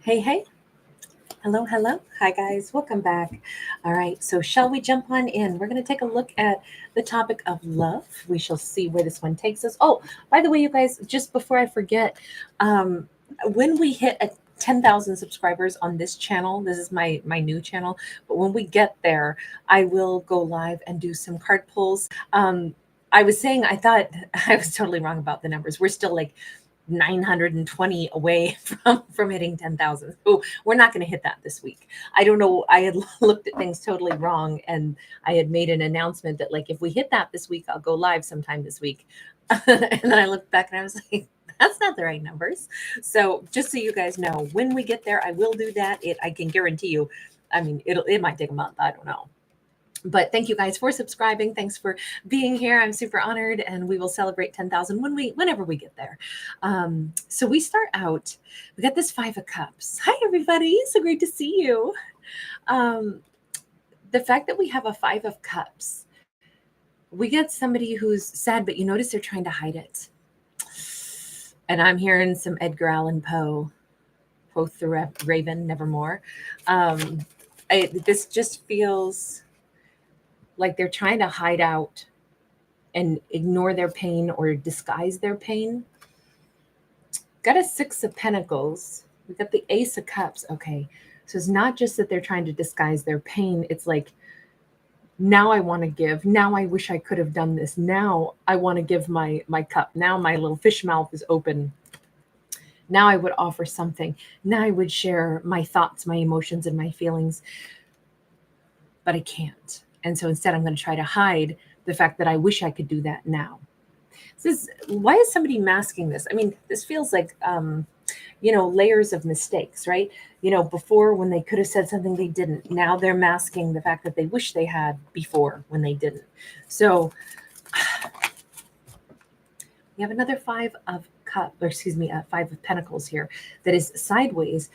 Hey, hey. Hello, hello. Hi, guys. Welcome back. All right. So, shall we jump on in? We're going to take a look at the topic of love. We shall see where this one takes us. Oh, by the way, you guys, just before I forget, um, when we hit a 10,000 subscribers on this channel, this is my new channel, but when we get there, I will go live and do some card pulls. I was saying I thought I was totally wrong about the numbers. We're still like 920 away from hitting 10,000. So we're not going to hit that this week. I don't know. I had looked at things totally wrong, and I had made an announcement that like if we hit that this week, I'll go live sometime this week. And then I looked back and I was like, that's not the right numbers. So just so you guys know, when we get there, I will do that. I can guarantee you. I mean, it might take a month. I don't know. But thank you guys for subscribing. Thanks for being here. I'm super honored, and we will celebrate 10,000 whenever we get there. So we start out. We got this Five of Cups. Hi, everybody. So great to see you. The fact that we have a Five of Cups, we get somebody who's sad, but you notice they're trying to hide it. And I'm hearing some Edgar Allan Poe, Quoth the Raven, Nevermore. This just feels like they're trying to hide out and ignore their pain or disguise their pain. Got a Six of Pentacles. We got the Ace of Cups. Okay. So it's not just that they're trying to disguise their pain. It's like, now I want to give. Now I wish I could have done this. Now I want to give my cup. Now my little fish mouth is open. Now I would offer something. Now I would share my thoughts, my emotions, and my feelings. But I can't. And so instead, I'm going to try to hide the fact that I wish I could do that now. Why is somebody masking this? I mean, this feels like, layers of mistakes, right? Before when they could have said something they didn't. Now they're masking the fact that they wish they had before when they didn't. So we have another Five of Pentacles here that is sideways.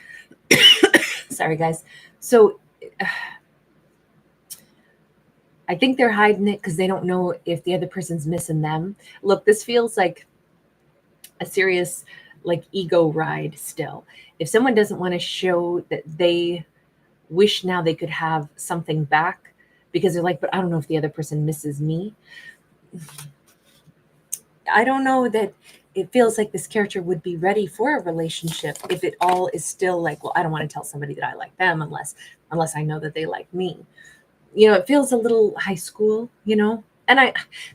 Sorry, guys. So I think they're hiding it because they don't know if the other person's missing them. Look, this feels like a serious like ego ride still. If someone doesn't want to show that they wish now they could have something back because they're like, but I don't know if the other person misses me. I don't know that it feels like this character would be ready for a relationship if it all is still like, well, I don't want to tell somebody that I like them unless I know that they like me. It feels a little high school, and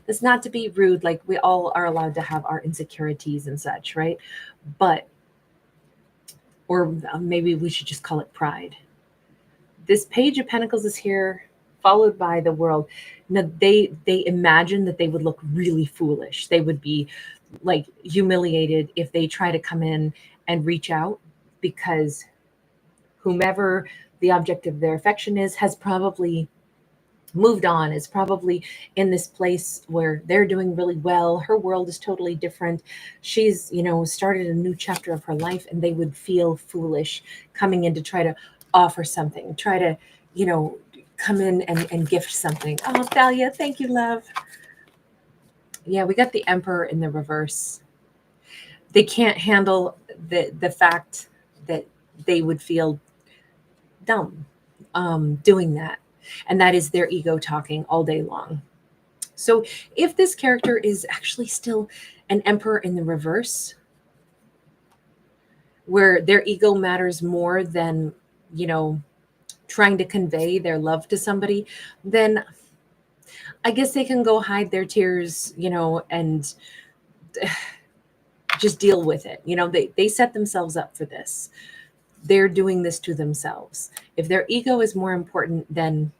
that's not to be rude. Like we all are allowed to have our insecurities and such, right? But, or maybe we should just call it pride. This Page of Pentacles is here, followed by the World. Now they imagine that they would look really foolish. They would be like humiliated if they try to come in and reach out, because whomever the object of their affection has probably moved on, is probably in this place where they're doing really well. Her world is totally different. She's, started a new chapter of her life, and they would feel foolish coming in to try to offer something, try to, come in and gift something. Oh, Thalia, thank you, love. Yeah, we got the Emperor in the reverse. They can't handle the fact that they would feel dumb doing that. And that is their ego talking all day long. So if this character is actually still an Emperor in the reverse, where their ego matters more than, trying to convey their love to somebody, then I guess they can go hide their tears, and just deal with it. They set themselves up for this. They're doing this to themselves. If their ego is more important than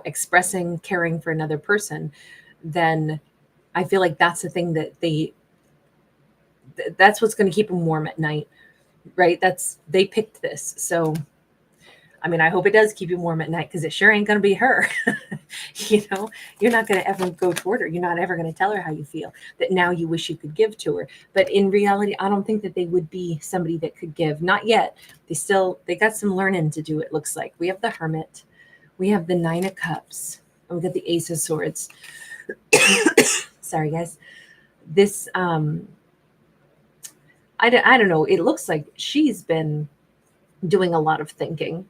expressing caring for another person, then I feel like that's the thing that that's what's going to keep them warm at night, right? They picked this. So, I mean, I hope it does keep you warm at night, because it sure ain't going to be her. You're not going to ever go toward her. You're not ever going to tell her how you feel, that now you wish you could give to her. But in reality, I don't think that they would be somebody that could give. Not yet. They got some learning to do, it looks like. We have the Hermit. We have the Nine of Cups. And we got the Ace of Swords. Sorry, guys. This, I don't know. It looks like she's been doing a lot of thinking.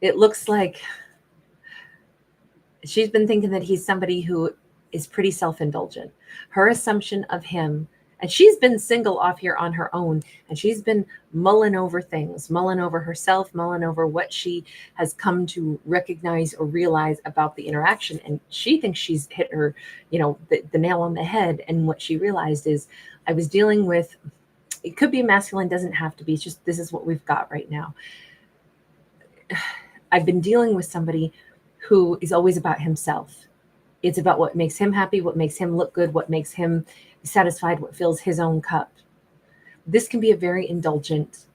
It looks like she's been thinking that he's somebody who is pretty self-indulgent. Her assumption of him, and she's been single off here on her own, and she's been mulling over things, mulling over herself, mulling over what she has come to recognize or realize about the interaction. And she thinks she's hit her, the nail on the head. And what she realized is, I was dealing with, it could be masculine, doesn't have to be. It's just, this is what we've got right now. I've been dealing with somebody who is always about himself. It's about what makes him happy, what makes him look good, what makes him satisfied, what fills his own cup. This can be a very indulgent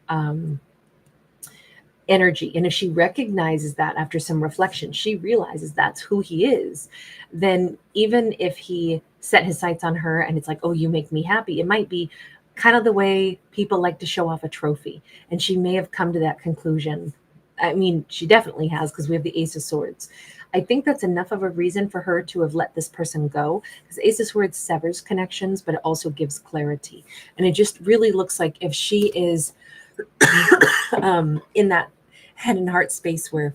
energy. And if she recognizes that after some reflection, she realizes that's who he is, then even if he set his sights on her and it's like, oh, you make me happy, it might be kind of the way people like to show off a trophy. And she may have come to that conclusion. I mean, she definitely has, because we have the Ace of Swords. I think that's enough of a reason for her to have let this person go, because Ace of Swords severs connections, but it also gives clarity. And it just really looks like if she is in that head and heart space where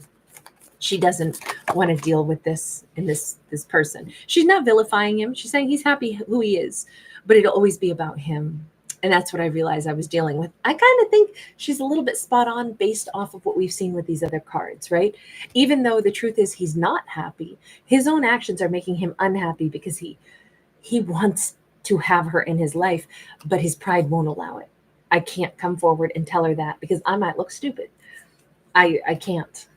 she doesn't want to deal with this in this person. She's not vilifying him. She's saying he's happy who he is, but it'll always be about him. And that's what I realized I was dealing with. I kind of think she's a little bit spot on based off of what we've seen with these other cards, right? Even though the truth is he's not happy, his own actions are making him unhappy because he wants to have her in his life, but his pride won't allow it. I can't come forward and tell her that because I might look stupid. I can't.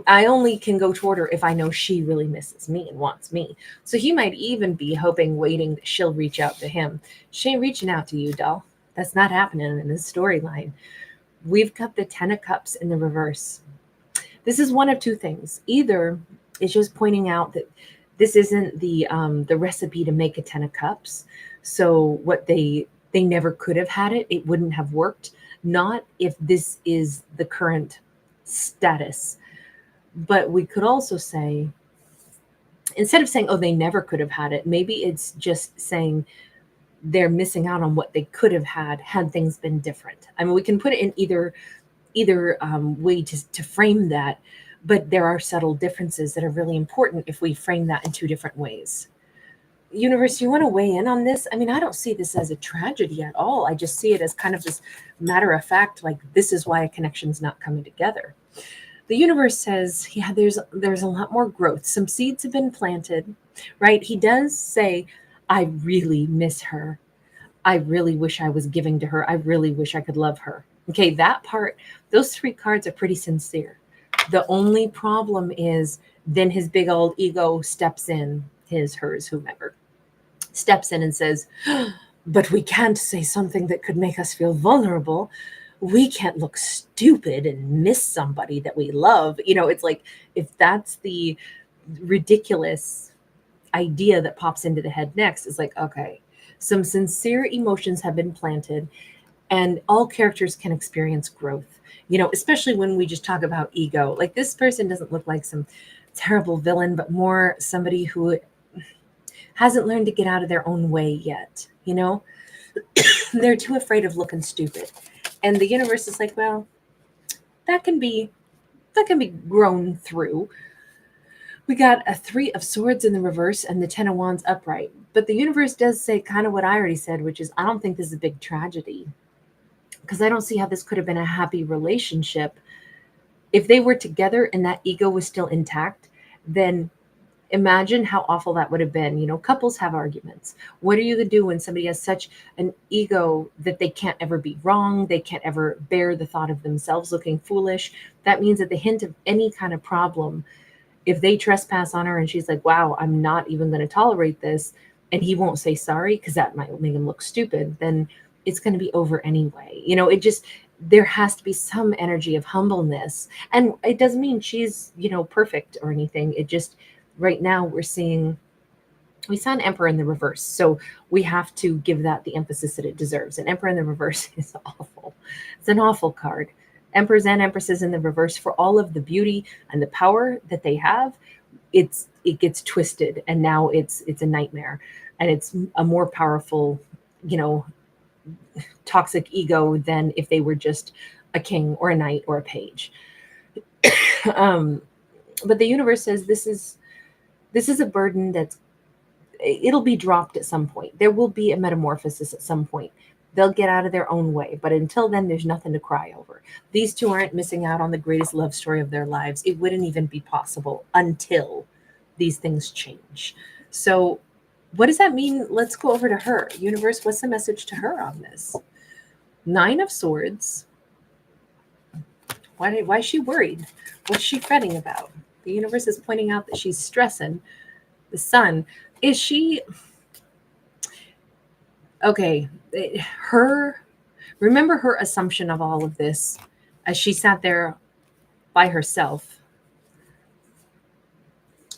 I only can go toward her if I know she really misses me and wants me. So he might even be hoping, waiting that she'll reach out to him. She ain't reaching out to you, doll. That's not happening in this storyline. We've got the Ten of Cups in the reverse. This is one of two things. Either it's just pointing out that this isn't the recipe to make a Ten of Cups. So what they never could have had it. It wouldn't have worked. Not if this is the current status. But we could also say, instead of saying, oh, they never could have had it, maybe it's just saying they're missing out on what they could have had things been different. I mean, we can put it in either way to frame that, but there are subtle differences that are really important if we frame that in two different ways. Universe, you want to weigh in on this? I mean, I don't see this as a tragedy at all. I just see it as kind of this matter of fact, like this is why a connection's not coming together. The universe says, yeah, there's a lot more growth. Some seeds have been planted, right? He does say, I really miss her. I really wish I was giving to her. I really wish I could love her. Okay, that part, those three cards are pretty sincere. The only problem is then his big old ego steps in, his, hers, whomever, steps in and says, but we can't say something that could make us feel vulnerable. We can't look stupid and miss somebody that we love. It's like, if that's the ridiculous idea that pops into the head next, it's like, okay, some sincere emotions have been planted and all characters can experience growth, especially when we just talk about ego. Like, this person doesn't look like some terrible villain, but more somebody who hasn't learned to get out of their own way yet. They're too afraid of looking stupid. And the universe is like, well, that can be grown through. We got a Three of Swords in the reverse and the Ten of Wands upright. But the universe does say kind of what I already said, which is I don't think this is a big tragedy, because I don't see how this could have been a happy relationship. If they were together and that ego was still intact, then imagine how awful that would have been. Couples have arguments. What are you going to do when somebody has such an ego that they can't ever be wrong? They can't ever bear the thought of themselves looking foolish. That means at the hint of any kind of problem, if they trespass on her and she's like, wow, I'm not even going to tolerate this, and he won't say sorry because that might make him look stupid, then it's going to be over anyway. There has to be some energy of humbleness. And it doesn't mean she's, perfect or anything. It just, right now we saw an Emperor in the reverse. So we have to give that the emphasis that it deserves. An Emperor in the reverse is awful. It's an awful card. Emperors and Empresses in the reverse, for all of the beauty and the power that they have, it gets twisted. And now it's a nightmare. And it's a more powerful, toxic ego than if they were just a king or a knight or a page. But the universe says this is a burden it'll be dropped at some point. There will be a metamorphosis at some point. They'll get out of their own way. But until then, there's nothing to cry over. These two aren't missing out on the greatest love story of their lives. It wouldn't even be possible until these things change. So what does that mean? Let's go over to her. Universe, what's the message to her on this? 9 of Swords. Why is she worried? What's she fretting about? The universe is pointing out that she's stressing. The Sun. Is she... Okay, remember her assumption of all of this as she sat there by herself.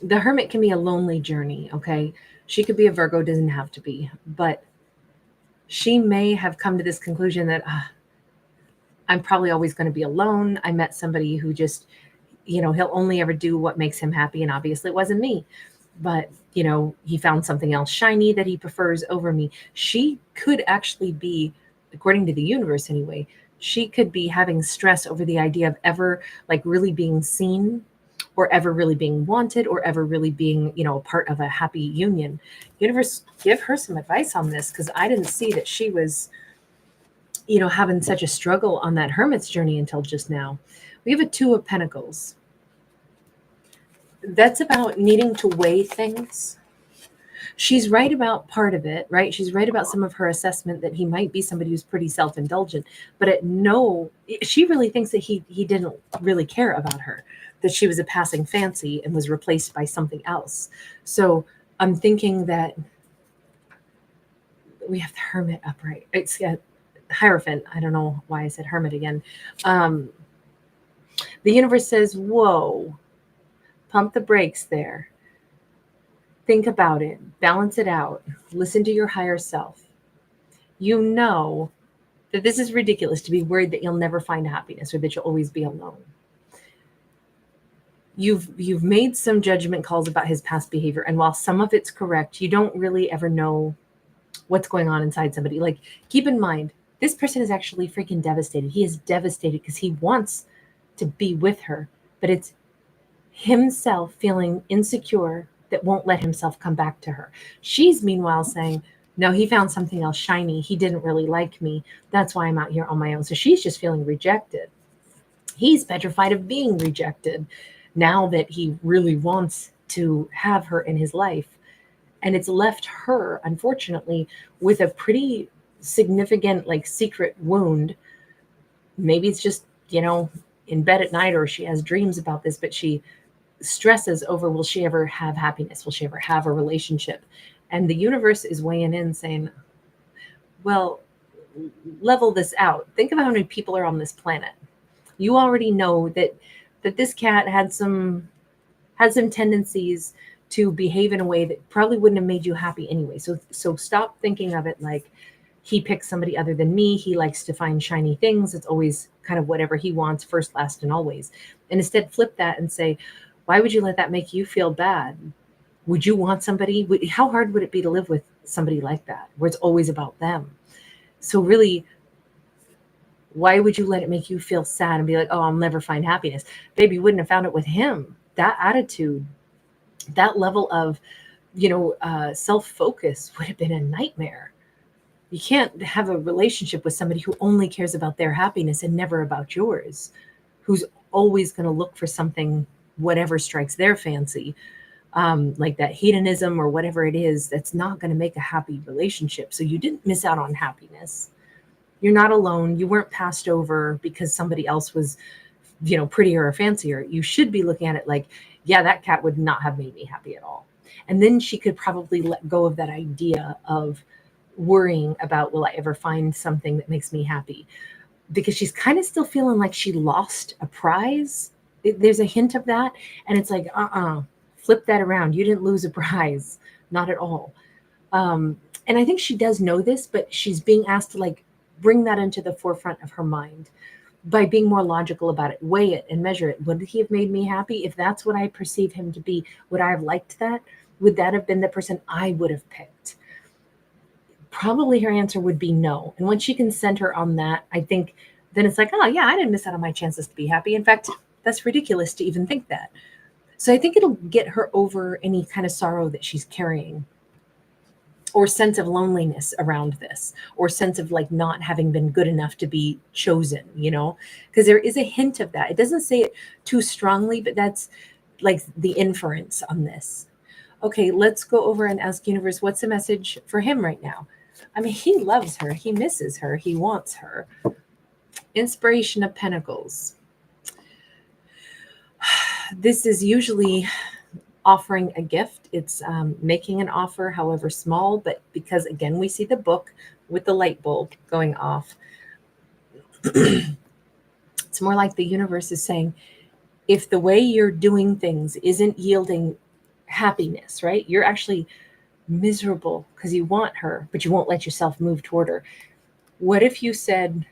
The Hermit can be a lonely journey, okay? She could be a Virgo, doesn't have to be, but she may have come to this conclusion that I'm probably always going to be alone. I met somebody who just, he'll only ever do what makes him happy, and obviously it wasn't me. But, he found something else shiny that he prefers over me. She could actually be, according to the universe anyway, she could be having stress over the idea of ever really being seen, or ever really being wanted, or ever really being, a part of a happy union. Universe, give her some advice on this, because I didn't see that she was, having such a struggle on that Hermit's journey until just now. We have a 2 of Pentacles. That's about needing to weigh things. She's right about part of it, right? She's right about some of her assessment that he might be somebody who's pretty self-indulgent, but she really thinks that he didn't really care about her, that she was a passing fancy and was replaced by something else. So I'm thinking that we have the Hermit upright. It's Hierophant. I don't know why I said Hermit again. The universe says, whoa, pump the brakes there. Think about it. Balance it out. Listen to your higher self. You know that this is ridiculous to be worried that you'll never find happiness or that you'll always be alone. You've made some judgment calls about his past behavior, and while some of it's correct, you don't really ever know what's going on inside somebody. Keep in mind, this person is actually freaking devastated. He is devastated because he wants to be with her, but it's himself feeling insecure that won't let himself come back to her. She's meanwhile saying, no, he found something else shiny. He didn't really like me. That's why I'm out here on my own. So she's just feeling rejected. He's petrified of being rejected now that he really wants to have her in his life. And it's left her, unfortunately, with a pretty significant, secret wound. Maybe it's just, in bed at night, or she has dreams about this, but she stresses over, will she ever have happiness? Will she ever have a relationship? And the universe is weighing in saying, well, level this out. Think of how many people are on this planet. You already know that this cat had some tendencies to behave in a way that probably wouldn't have made you happy anyway. So stop thinking of it like he picked somebody other than me. He likes to find shiny things. It's always kind of whatever he wants, first, last, and always. And instead flip that and say, why would you let that make you feel bad? Would you want somebody? How hard would it be to live with somebody like that, where it's always about them? So really, why would you let it make you feel sad and be like, oh, I'll never find happiness? Baby, you wouldn't have found it with him. That attitude, that level of, self-focus would have been a nightmare. You can't have a relationship with somebody who only cares about their happiness and never about yours, who's always going to look for something, whatever strikes their fancy, like that hedonism or whatever it is, that's not going to make a happy relationship. So you didn't miss out on happiness. You're not alone. You weren't passed over because somebody else was, prettier or fancier. You should be looking at it like, yeah, that cat would not have made me happy at all. And then she could probably let go of that idea of worrying about, will I ever find something that makes me happy? Because she's kind of still feeling like she lost a prize. There's a hint of that. And it's like, flip that around. You didn't lose a prize. Not at all. And I think she does know this, but she's being asked to bring that into the forefront of her mind by being more logical about it, weigh it and measure it. Would he have made me happy? If that's what I perceive him to be, would I have liked that? Would that have been the person I would have picked? Probably her answer would be no. And once she can center on that, I think then it's like, oh yeah, I didn't miss out on my chances to be happy. In fact, that's ridiculous to even think that. So I think it'll get her over any kind of sorrow that she's carrying, or sense of loneliness around this, or sense of like not having been good enough to be chosen, because there is a hint of that. It doesn't say it too strongly, but that's like the inference on this. Okay, let's go over and ask universe, what's the message for him right now? I mean, he loves her, he misses her, he wants her. Inspiration of Pentacles. This is usually offering a gift. It's making an offer, however small, but because again, we see the book with the light bulb going off. It's more like the universe is saying, if the way you're doing things isn't yielding happiness, right? You're actually miserable because you want her, but you won't let yourself move toward her. What if you said,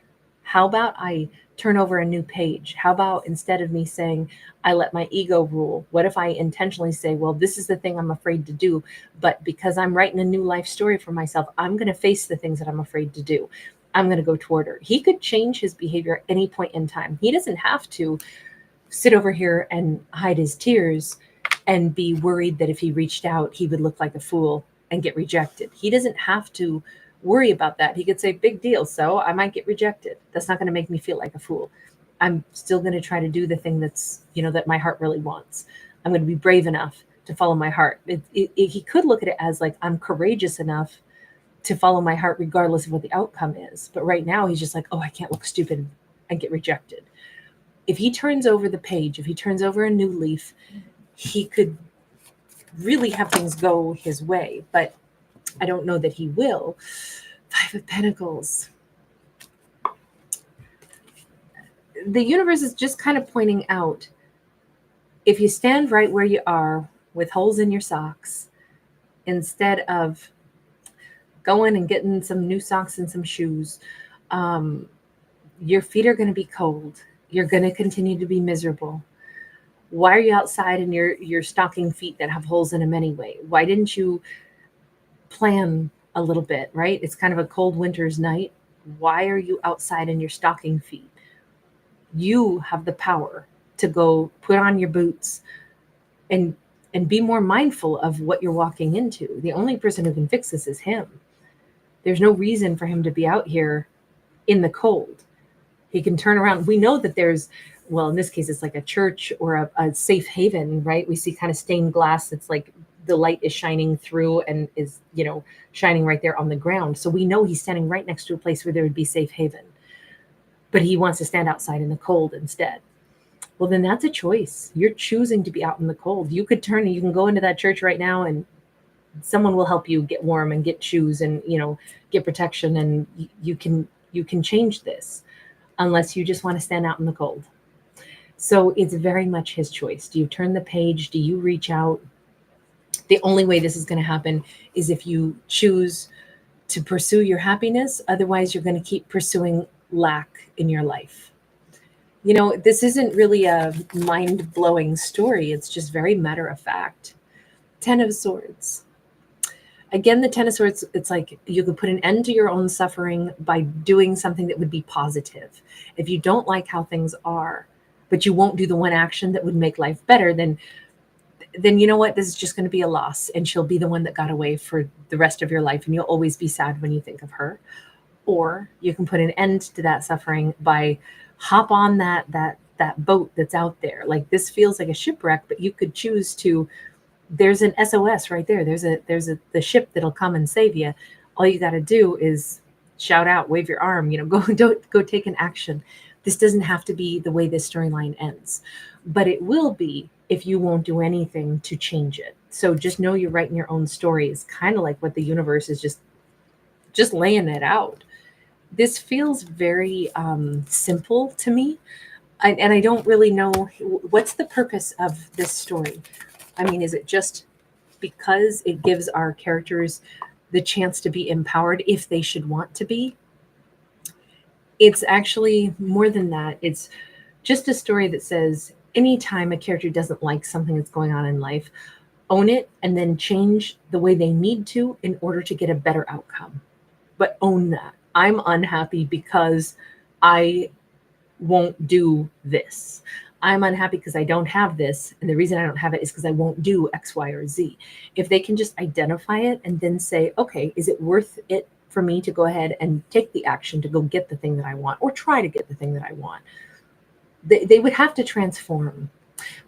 how about I turn over a new page? How about instead of me saying, I let my ego rule, what if I intentionally say, well, this is the thing I'm afraid to do, but because I'm writing a new life story for myself, I'm going to face the things that I'm afraid to do. I'm going to go toward her. He could change his behavior at any point in time. He doesn't have to sit over here and hide his tears and be worried that if he reached out, he would look like a fool and get rejected. He doesn't have to worry about that. He could say, big deal. So I might get rejected. That's not going to make me feel like a fool. I'm still going to try to do the thing that's, that my heart really wants. I'm going to be brave enough to follow my heart. He could look at it as like, I'm courageous enough to follow my heart regardless of what the outcome is. But right now he's just like, oh, I can't look stupid and get rejected. If he turns over the page, if he turns over a new leaf, he could really have things go his way. But I don't know that he will. Five of Pentacles. The universe is just kind of pointing out, if you stand right where you are with holes in your socks, instead of going and getting some new socks and some shoes, your feet are going to be cold. You're going to continue to be miserable. Why are you outside in your stocking feet that have holes in them anyway? Why didn't you plan a little bit, right? It's kind of a cold winter's night. Why are you outside in your stocking feet? You have the power to go put on your boots and be more mindful of what you're walking into. The only person who can fix this is him. There's no reason for him to be out here in the cold. He can turn around. We know that there's, well, in this case, it's like a church or a safe haven, right? We see kind of stained glass that's like the light is shining through and is, shining right there on the ground. So we know he's standing right next to a place where there would be safe haven. But he wants to stand outside in the cold instead. Well, then that's a choice. You're choosing to be out in the cold. You could turn and you can go into that church right now and someone will help you get warm and get shoes and, get protection. And you can change this unless you just want to stand out in the cold. So it's very much his choice. Do you turn the page? Do you reach out? The only way this is going to happen is if you choose to pursue your happiness. Otherwise, you're going to keep pursuing lack in your life. This isn't really a mind-blowing story. It's just very matter of fact. 10 of Swords. Again, the 10 of Swords, it's like you could put an end to your own suffering by doing something that would be positive. If you don't like how things are, but you won't do the one action that would make life better, then you know what? This is just going to be a loss, and she'll be the one that got away for the rest of your life, and you'll always be sad when you think of her. Or you can put an end to that suffering by hop on that boat that's out there. Like, this feels like a shipwreck, but you could choose to. There's an SOS right there. There's the ship that'll come and save you. All you got to do is shout out, wave your arm. Go take an action. This doesn't have to be the way this storyline ends, but it will be if you won't do anything to change it. So just know you're writing your own story is kind of like what the universe is just laying it out. This feels very simple to me. And I don't really know what's the purpose of this story. I mean, is it just because it gives our characters the chance to be empowered if they should want to be? It's actually more than that. It's just a story that says anytime a character doesn't like something that's going on in life, own it and then change the way they need to in order to get a better outcome. But own that. I'm unhappy because I won't do this. I'm unhappy because I don't have this. And the reason I don't have it is because I won't do X, Y, or Z. If they can just identify it and then say, okay, is it worth it for me to go ahead and take the action to go get the thing that I want or try to get the thing that I want? They would have to transform.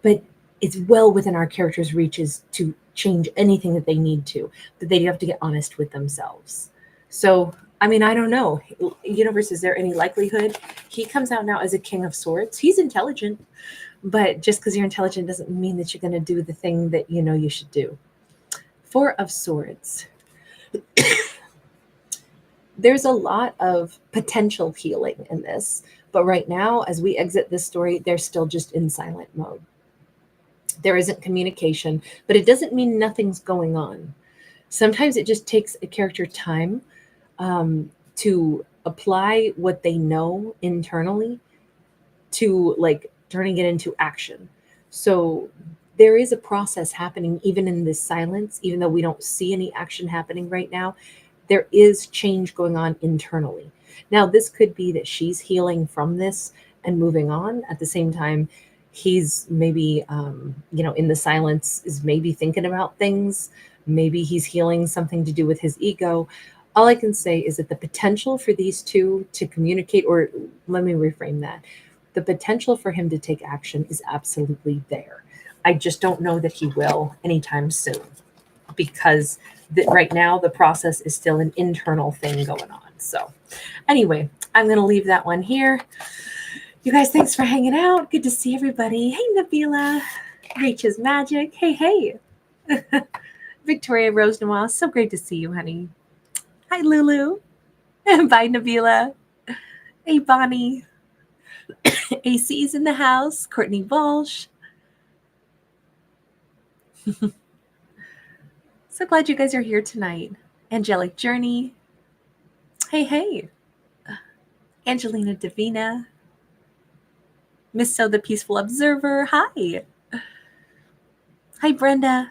But it's well within our characters' reaches to change anything that they need to, but they have to get honest with themselves. So, I mean, I don't know. Universe, is there any likelihood? He comes out now as a King of Swords. He's intelligent, but just because you're intelligent doesn't mean that you're going to do the thing that you know you should do. Four of Swords. There's a lot of potential healing in this, but right now, as we exit this story, they're still just in silent mode. There isn't communication, but it doesn't mean nothing's going on. Sometimes it just takes a character time to apply what they know internally to like turning it into action. So there is a process happening even in this silence, even though we don't see any action happening right now. There is change going on internally. Now, this could be that she's healing from this and moving on. At the same time, he's maybe, in the silence is maybe thinking about things. Maybe he's healing something to do with his ego. All I can say is that the potential for these two to communicate, or let me reframe that, the potential for him to take action is absolutely there. I just don't know that he will anytime soon, because right now the process is still an internal thing going on. So anyway, I'm going to leave that one here. You guys, thanks for hanging out. Good to see everybody. Hey, Nabila. Rachel's Magic. Hey. Victoria Rose Noir. So great to see you, honey. Hi, Lulu. Bye, Nabila. Hey, Bonnie. AC's in the house. Courtney Walsh. So glad you guys are here tonight. Angelic Journey. Hey. Angelina Davina. Miss So the Peaceful Observer. Hi. Hi, Brenda.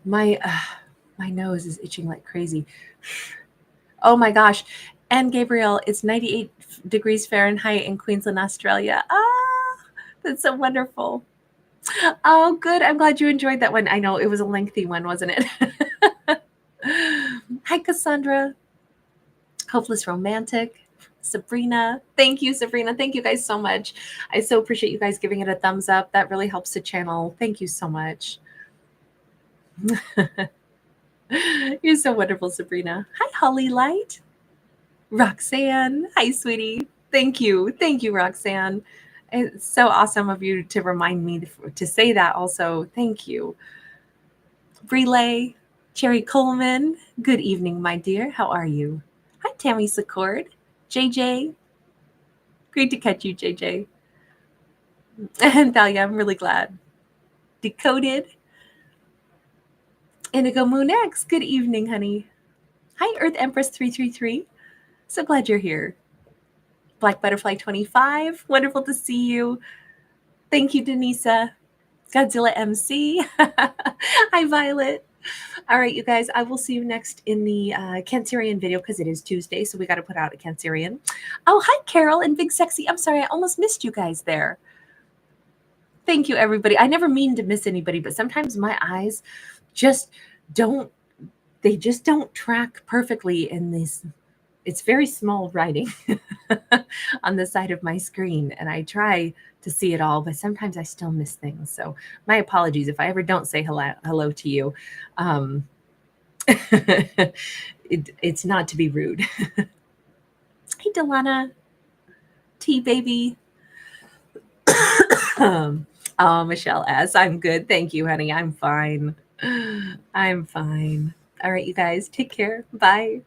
My nose is itching like crazy. Oh my gosh. And Gabriel, it's 98 degrees Fahrenheit in Queensland, Australia. That's so wonderful. Oh, good. I'm glad you enjoyed that one. I know it was a lengthy one, wasn't it? Hi, Cassandra. Hopeless Romantic. Sabrina. Thank you, Sabrina. Thank you guys so much. I so appreciate you guys giving it a thumbs up. That really helps the channel. Thank you so much. You're so wonderful, Sabrina. Hi, Holly Light. Roxanne. Hi, sweetie. Thank you. Thank you, Roxanne. It's so awesome of you to remind me to say that also. Thank you. Relay. Cherry Coleman. Good evening, my dear. How are you? Hi, Tammy Secord. JJ. Great to catch you, JJ. And Thalia, I'm really glad. Decoded. Indigo Moon X. Good evening, honey. Hi, Earth Empress 333. So glad you're here. Black Butterfly 25. Wonderful to see you. Thank you, Denisa. Godzilla MC. Hi, Violet. All right, you guys, I will see you next in the Cancerian video because it is Tuesday, so we got to put out a Cancerian. Oh, hi, Carol and Big Sexy. I'm sorry, I almost missed you guys there. Thank you, everybody. I never mean to miss anybody, but sometimes my eyes just don't track perfectly in this. It's very small writing on the side of my screen, and I try to see it all, but sometimes I still miss things. So my apologies if I ever don't say hello to you. It's not to be rude. Hey, Delana. T-Baby. Michelle S. I'm good. Thank you, honey. I'm fine. I'm fine. All right, you guys. Take care. Bye.